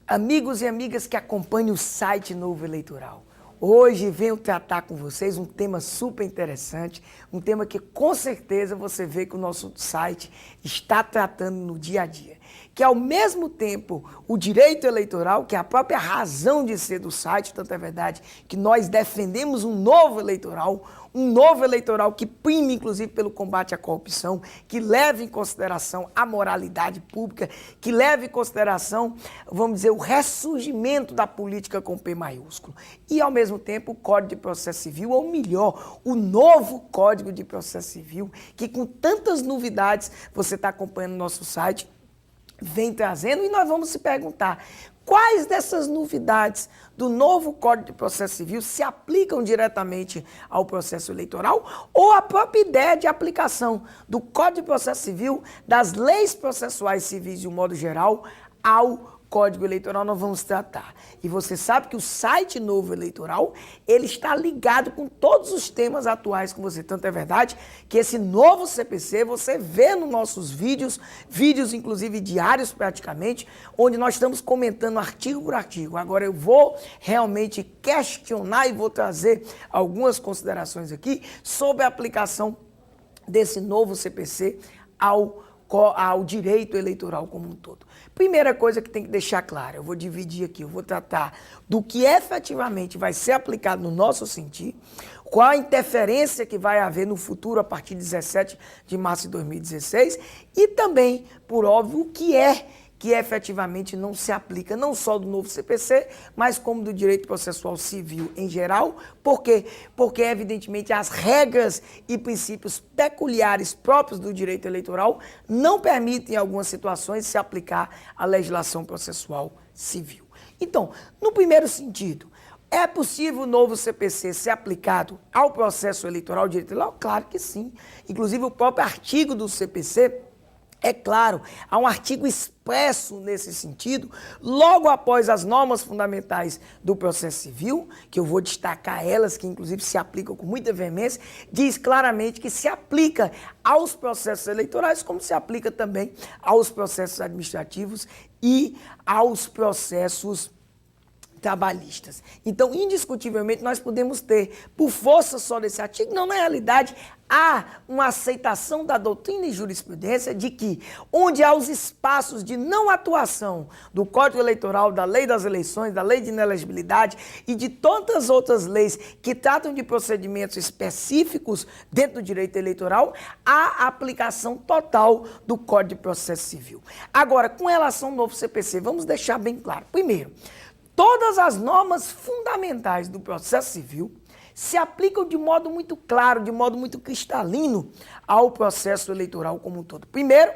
Amigos e amigas que acompanham o site Novo Eleitoral, hoje venho tratar com vocês um tema super interessante, um tema que com certeza você vê que o nosso site está tratando no dia a dia, que ao mesmo tempo o direito eleitoral, que é a própria razão de ser do site, tanto é verdade que nós defendemos um novo eleitoral que prime inclusive pelo combate à corrupção, que leve em consideração a moralidade pública, que leve em consideração, vamos dizer, o ressurgimento da política com P maiúsculo. E ao mesmo tempo o Código de Processo Civil, ou melhor, o novo Código de Processo Civil, que com tantas novidades você está acompanhando no nosso site, vem trazendo, e nós vamos se perguntar quais dessas novidades do novo Código de Processo Civil se aplicam diretamente ao processo eleitoral ou a própria ideia de aplicação do Código de Processo Civil, das leis processuais civis de um modo geral, ao Código Eleitoral. Nós vamos tratar. E você sabe que o site Novo Eleitoral, ele está ligado com todos os temas atuais com você. Tanto é verdade que esse novo CPC você vê nos nossos vídeos inclusive diários praticamente, onde nós estamos comentando artigo por artigo. Agora eu vou realmente questionar e vou trazer algumas considerações aqui sobre a aplicação desse novo CPC ao direito eleitoral como um todo. Primeira coisa que tem que deixar clara, eu vou dividir aqui, eu vou tratar do que efetivamente vai ser aplicado no nosso sentir, qual a interferência que vai haver no futuro a partir de 17 de março de 2016 e também, por óbvio, o que efetivamente não se aplica, não só do novo CPC, mas como do direito processual civil em geral. Por quê? Porque, evidentemente, as regras e princípios peculiares próprios do direito eleitoral não permitem, em algumas situações, se aplicar à legislação processual civil. Então, no primeiro sentido, é possível o novo CPC ser aplicado ao processo eleitoral, direito eleitoral? Claro que sim. Inclusive, o próprio artigo do CPC, é claro, há um artigo expresso nesse sentido, logo após as normas fundamentais do processo civil, que eu vou destacar elas, que inclusive se aplicam com muita veemência, diz claramente que se aplica aos processos eleitorais, como se aplica também aos processos administrativos e aos processos trabalhistas. Então, indiscutivelmente, nós podemos ter, por força só desse artigo, não, na realidade, há uma aceitação da doutrina e jurisprudência de que, onde há os espaços de não atuação do Código Eleitoral, da Lei das Eleições, da Lei de Inelegibilidade e de tantas outras leis que tratam de procedimentos específicos dentro do direito eleitoral, há aplicação total do Código de Processo Civil. Agora, com relação ao novo CPC, vamos deixar bem claro. Primeiro, todas as normas fundamentais do processo civil se aplicam de modo muito claro, de modo muito cristalino ao processo eleitoral como um todo. Primeiro,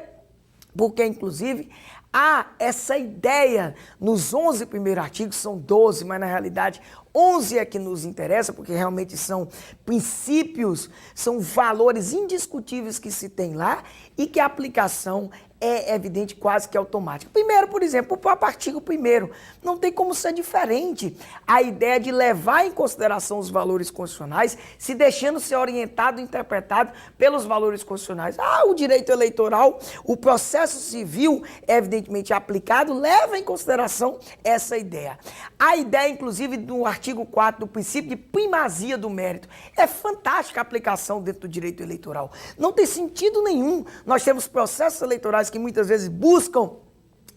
porque inclusive há essa ideia nos 11 primeiros artigos, são 12, mas na realidade 11 é que nos interessa, porque realmente são princípios, são valores indiscutíveis que se tem lá e que a aplicação é evidente, quase que automática. Primeiro, por exemplo, o próprio artigo 1º, não tem como ser diferente a ideia de levar em consideração os valores constitucionais, se deixando ser orientado e interpretado pelos valores constitucionais. O direito eleitoral, o processo civil, evidentemente aplicado, leva em consideração essa ideia. A ideia, inclusive, do artigo 4 do princípio de primazia do mérito, é fantástica a aplicação dentro do direito eleitoral. Não tem sentido nenhum. Nós temos processos eleitorais que muitas vezes buscam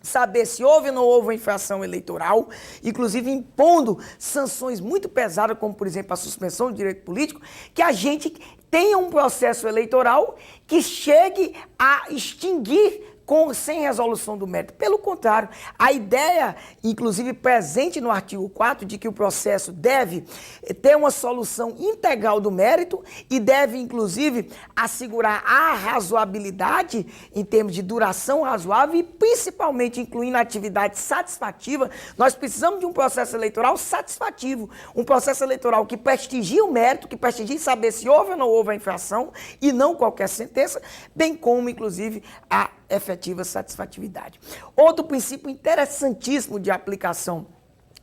saber se houve ou não houve uma infração eleitoral, inclusive impondo sanções muito pesadas, como, por exemplo, a suspensão do direito político, que a gente tenha um processo eleitoral que chegue a extinguir sem resolução do mérito. Pelo contrário, a ideia, inclusive presente no artigo 4, de que o processo deve ter uma solução integral do mérito e deve, inclusive, assegurar a razoabilidade em termos de duração razoável e, principalmente, incluindo a atividade satisfativa. Nós precisamos de um processo eleitoral satisfativo, um processo eleitoral que prestigie o mérito, que prestigie saber se houve ou não houve a infração e não qualquer sentença, bem como, inclusive, a efetiva satisfatividade. Outro princípio interessantíssimo de aplicação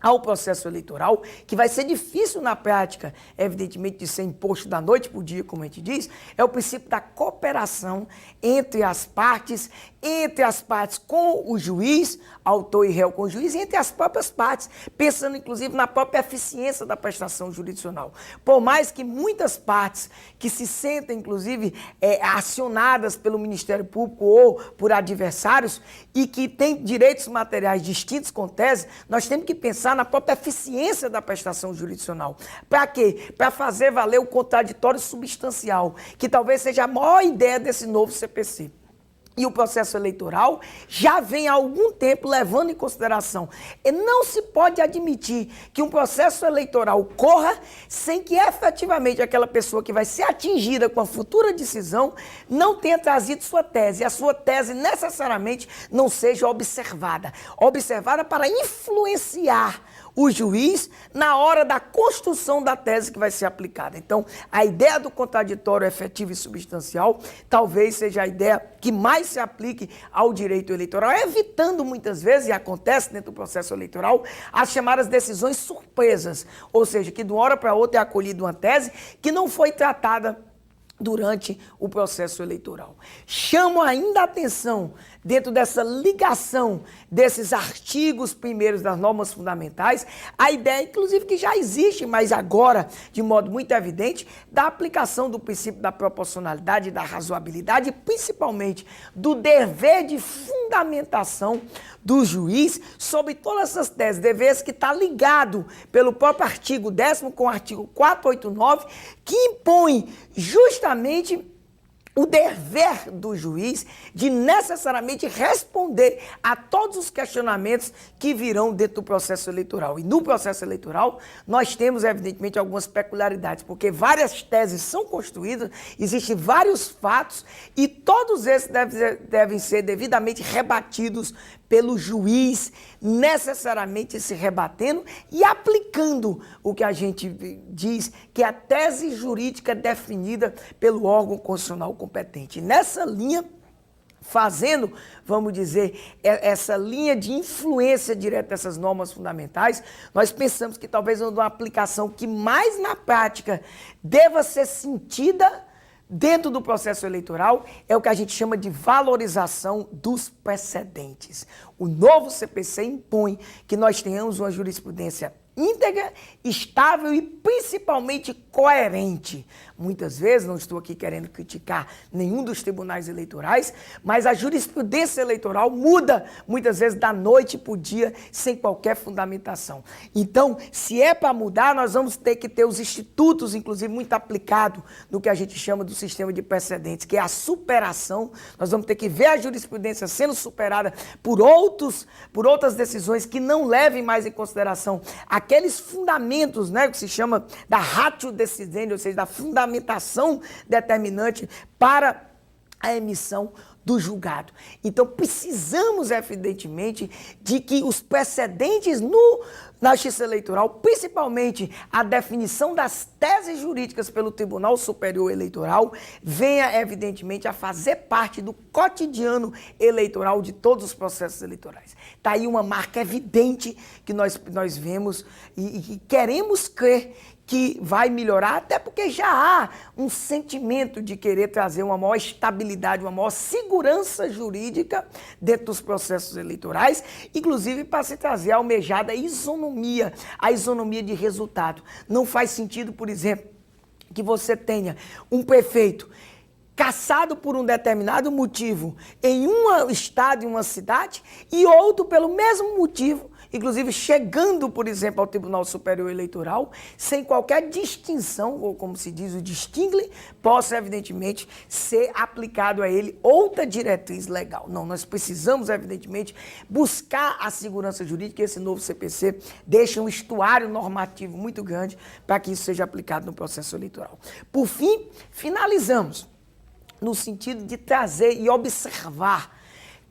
ao processo eleitoral, que vai ser difícil na prática, evidentemente, de ser imposto da noite para o dia, como a gente diz, é o princípio da cooperação entre as partes entre as partes com o juiz, autor e réu com o juiz, e entre as próprias partes, pensando inclusive na própria eficiência da prestação jurisdicional. Por mais que muitas partes que se sentem inclusive acionadas pelo Ministério Público ou por adversários e que têm direitos materiais distintos com tese, nós temos que pensar na própria eficiência da prestação jurisdicional. Para quê? Para fazer valer o contraditório substancial, que talvez seja a maior ideia desse novo CPC. E o processo eleitoral já vem há algum tempo levando em consideração. E não se pode admitir que um processo eleitoral corra sem que efetivamente aquela pessoa que vai ser atingida com a futura decisão não tenha trazido sua tese. E a sua tese necessariamente não seja observada. Observada para influenciar o juiz na hora da construção da tese que vai ser aplicada. Então, a ideia do contraditório efetivo e substancial talvez seja a ideia que mais se aplique ao direito eleitoral, evitando muitas vezes, e acontece dentro do processo eleitoral, as chamadas decisões surpresas, ou seja, que de uma hora para outra é acolhida uma tese que não foi tratada durante o processo eleitoral. Chamo ainda a atenção, dentro dessa ligação desses artigos primeiros das normas fundamentais, a ideia, inclusive, que já existe, mas agora, de modo muito evidente, da aplicação do princípio da proporcionalidade, da razoabilidade e, principalmente, do dever de fundamentação do juiz sobre todas essas teses, deveres que está ligado pelo próprio artigo 10º com o artigo 489, que impõe justamente o dever do juiz de necessariamente responder a todos os questionamentos que virão dentro do processo eleitoral. E no processo eleitoral, nós temos, evidentemente, algumas peculiaridades, porque várias teses são construídas, existem vários fatos, e todos esses devem ser devidamente rebatidos pelo juiz, necessariamente se rebatendo e aplicando o que a gente diz que é a tese jurídica definida pelo órgão constitucional competente. Nessa linha, fazendo, vamos dizer, essa linha de influência direta dessas normas fundamentais, nós pensamos que talvez uma aplicação que mais na prática deva ser sentida dentro do processo eleitoral é o que a gente chama de valorização dos precedentes. O novo CPC impõe que nós tenhamos uma jurisprudência íntegra, estável e principalmente coerente. Muitas vezes, não estou aqui querendo criticar nenhum dos tribunais eleitorais, mas a jurisprudência eleitoral muda muitas vezes da noite para o dia sem qualquer fundamentação. Então, se é para mudar, nós vamos ter que ter os institutos, inclusive muito aplicado no que a gente chama do sistema de precedentes, que é a superação. Nós vamos ter que ver a jurisprudência sendo superada por outras decisões que não levem mais em consideração aqueles fundamentos, né, que se chama da ratio decidendi, ou seja, da fundamentação determinante para a emissão do julgado. Então, precisamos, evidentemente, de que os precedentes na justiça eleitoral, principalmente a definição das teses jurídicas pelo Tribunal Superior Eleitoral, venha, evidentemente, a fazer parte do cotidiano eleitoral de todos os processos eleitorais. Está aí uma marca evidente que nós vemos e queremos crer que vai melhorar, até porque já há um sentimento de querer trazer uma maior estabilidade, uma maior segurança jurídica dentro dos processos eleitorais, inclusive para se trazer a almejada isonomia, a isonomia de resultado. Não faz sentido, por exemplo, que você tenha um prefeito cassado por um determinado motivo em um estado, em uma cidade, e outro pelo mesmo motivo, inclusive chegando, por exemplo, ao Tribunal Superior Eleitoral, sem qualquer distinção, ou como se diz, o distingue, possa, evidentemente, ser aplicado a ele outra diretriz legal. Não, nós precisamos, evidentemente, buscar a segurança jurídica, e esse novo CPC deixa um estuário normativo muito grande para que isso seja aplicado no processo eleitoral. Por fim, finalizamos no sentido de trazer e observar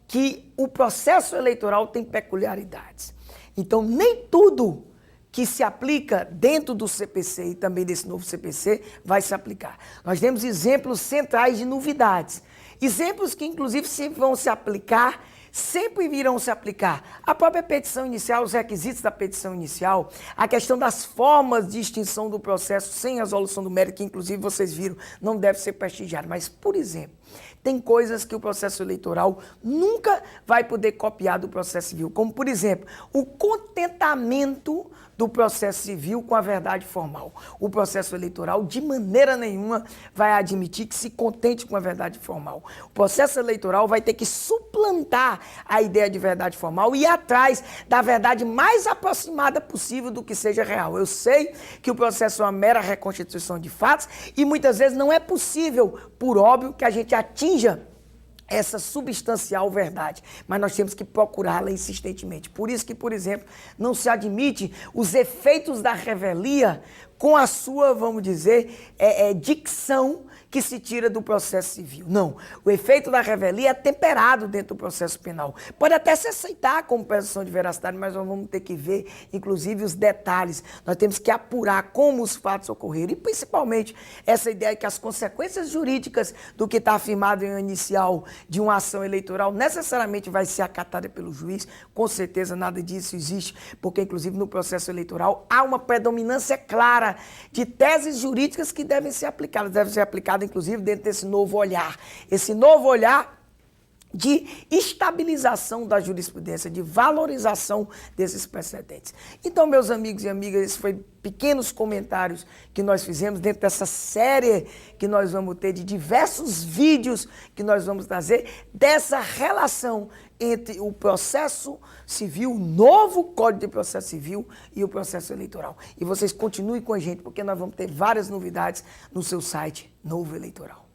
que o processo eleitoral tem peculiaridades. Então, nem tudo que se aplica dentro do CPC e também desse novo CPC vai se aplicar. Nós temos exemplos centrais de novidades. Exemplos que, inclusive, sempre vão se aplicar, sempre virão se aplicar. A própria petição inicial, os requisitos da petição inicial, a questão das formas de extinção do processo sem resolução do mérito, que, inclusive, vocês viram, não deve ser prestigiado. Mas, por exemplo, Tem coisas que o processo eleitoral nunca vai poder copiar do processo civil, como, por exemplo, o contentamento do processo civil com a verdade formal. O processo eleitoral, de maneira nenhuma, vai admitir que se contente com a verdade formal. O processo eleitoral vai ter que suplantar a ideia de verdade formal e ir atrás da verdade mais aproximada possível do que seja real. Eu sei que o processo é uma mera reconstituição de fatos e muitas vezes não é possível, por óbvio, que a gente atinja essa substancial verdade, mas nós temos que procurá-la insistentemente. Por isso que, por exemplo, não se admite os efeitos da revelia com a sua, vamos dizer, dicção que se tira do processo civil. Não, o efeito da revelia é temperado dentro do processo penal. Pode até se aceitar como presunção de veracidade, mas nós vamos ter que ver, inclusive, os detalhes. Nós temos que apurar como os fatos ocorreram e, principalmente, essa ideia que as consequências jurídicas do que está afirmado em inicial de uma ação eleitoral necessariamente vai ser acatada pelo juiz. Com certeza nada disso existe, porque, inclusive, no processo eleitoral há uma predominância clara de teses jurídicas que devem ser aplicadas, inclusive, dentro desse novo olhar. Esse novo olhar de estabilização da jurisprudência, de valorização desses precedentes. Então, meus amigos e amigas, esses foram pequenos comentários que nós fizemos dentro dessa série que nós vamos ter de diversos vídeos que nós vamos trazer dessa relação entre o processo civil, o novo Código de Processo Civil e o processo eleitoral. E vocês continuem com a gente, porque nós vamos ter várias novidades no seu site Novo Eleitoral.